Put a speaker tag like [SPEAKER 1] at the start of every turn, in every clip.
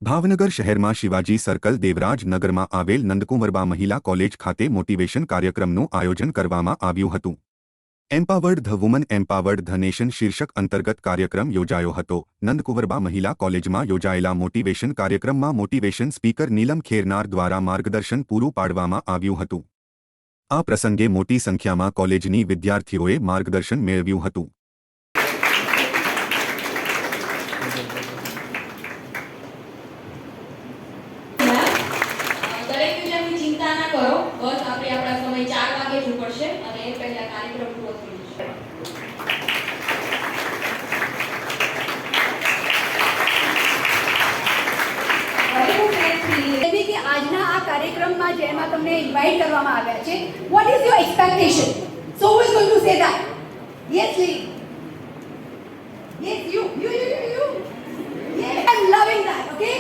[SPEAKER 1] ભાવનગર શહેરમાં શિવાજી સર્કલ દેવરાજ નગરમાં આવેલ નંદકુંવરબા મહિલા કોલેજ ખાતે મોટિવેશન કાર્યક્રમનું આયોજન કરવામાં આવ્યું હતું। Empowered the woman empowered the nation શીર્ષક અંતર્ગત કાર્યક્રમ યોજાયો હતો। નંદકુંવરબા મહિલા કોલેજમાં યોજાયેલા મોટિવેશન કાર્યક્રમમાં મોટિવેશન સ્પીકર નીલમ ખેરનાર દ્વારા માર્ગદર્શન પૂરું પાડવામાં આવ્યું હતું। આ પ્રસંગે મોટી સંખ્યામાં કોલેજની વિદ્યાર્થીઓએ માર્ગદર્શન મેળવ્યું હતું।
[SPEAKER 2] चिंता ना करो, बस આપણે આપણા સમય 4 વાગે જ ઉપડશે અને એ પહેલા કાર્યક્રમ પૂરો થઈ જશે।
[SPEAKER 3] હવે કે આજના આ કાર્યક્રમમાં જેમાં તમને ઇન્વાઇટ કરવામાં આવ્યા છે, what is your expectation? So who is going to say that? Yes, Lee. Yes, you. Yeah, I'm loving that. Okay,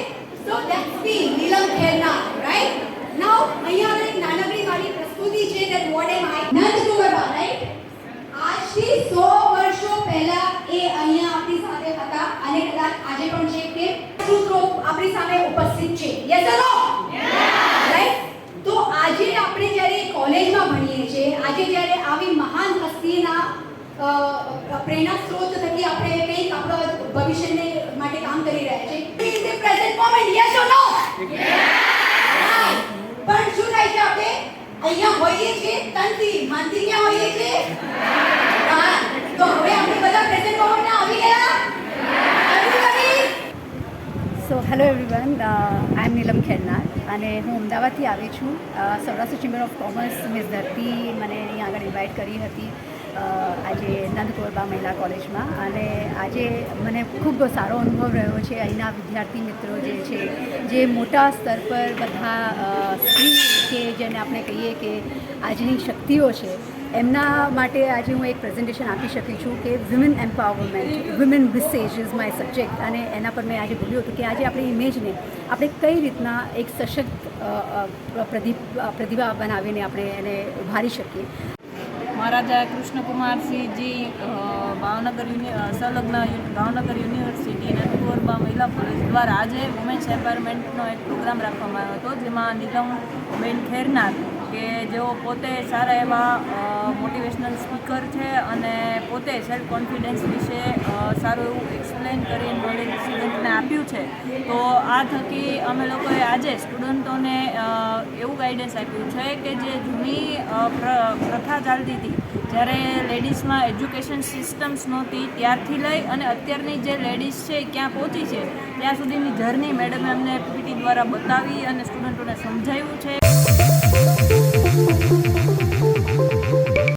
[SPEAKER 3] so that's me, Neelam Kherna, right? Now, અહીંયા એક નાનકડી મારી પ્રસ્તુતિ છે that what am I? Nandkunvarba, right? આજથી 100 વર્ષો પહેલા એ અહીંયા આપણી સાથે હતા અને કદાચ આજે પણ છે કે સૂત્રો આપણી સામે ઉપસ્થિત છે। Yes or no? Yeah. Right? તો આજે આપણે જ્યારે કોલેજમાં ભણીએ છીએ, આજે જ્યારે આવી મહાન હસ્તીના પ્રેરણા સ્ત્રોત થકી આપણે કંઈક આપણા ભવિષ્યને માટે કામ કરી રહ્યા છે। In the present moment, yes or no? Yeah. પણ શું થાય છે, આપણે અહીંયા હોઈએ છીએ તનથી મનથી ક્યાં હોઈએ છીએ? હા, તો હવે આપણે બધા પ્રેઝન્ટ મોમેન્ટમાં આવી ગયા?
[SPEAKER 4] સો હેલો એવરીવન, આઈ એમ નીલમ ખેરનાર અને હું અમદાવાદથી આવી છું। Saurashtra chamber of commerce miss ધરતી મને અહીં આગળ ઇન્વાઇટ કરી હતી આજે નંદકુંવરબા મહિલા કોલેજમાં અને આજે મને ખૂબ સારો અનુભવ રહ્યો છે। અહીંના વિદ્યાર્થી મિત્રો જે છે, જે મોટા સ્તર પર બધા સ્ત્રી કે જેને આપણે કહીએ કે આજની શક્તિઓ છે, એમના માટે આજે હું એક પ્રેઝન્ટેશન આપી શકી છું કે વિમેન એમ્પાવરમેન્ટ, વિમેન વિસેજ ઇઝ માય સબ્જેક્ટ અને એના પર મેં આજે બોલ્યું હતું કે આજે આપણી ઇમેજને આપણે કઈ રીતના એક સશક્ત પ્રતિભા બનાવીને આપણે એને ઉભારી શકીએ।
[SPEAKER 5] મહારાજા કૃષ્ણકુમારસિંહજી ભાવનગર સંલગ્ન ભાવનગર યુનિવર્સિટી નંદકુંવરબા મહિલા કોલેજ દ્વારા આજે વુમેન્સ એમ્પાવરમેન્ટનો એક પ્રોગ્રામ રાખવામાં આવ્યો હતો, જેમાં નીલમબેન ખેરનાર કે જેઓ પોતે સારા એવા મોટિવેશનલ સ્પીકર છે અને પોતે સેલ્ફ કોન્ફિડન્સ વિશે સારું એવું એક્સપ્લેન કરી નોલેજ સ્ટુડન્ટને આપ્યું છે। તો આ થકી અમે લોકોએ આજે સ્ટુડન્ટોને એવું ગાઈડન્સ આપ્યું છે કે જે જૂની પ્રથા ચાલતી હતી, જ્યારે લેડીઝમાં એજ્યુકેશન સિસ્ટમ્સ નહોતી ત્યારથી લઈ અને અત્યારની જે લેડીઝ છે ક્યાં પહોંચી છે ત્યાં સુધીની જર્ની મેડમે અમને પીપીટી દ્વારા બતાવી અને સ્ટુડન્ટોને સમજાવ્યું છે।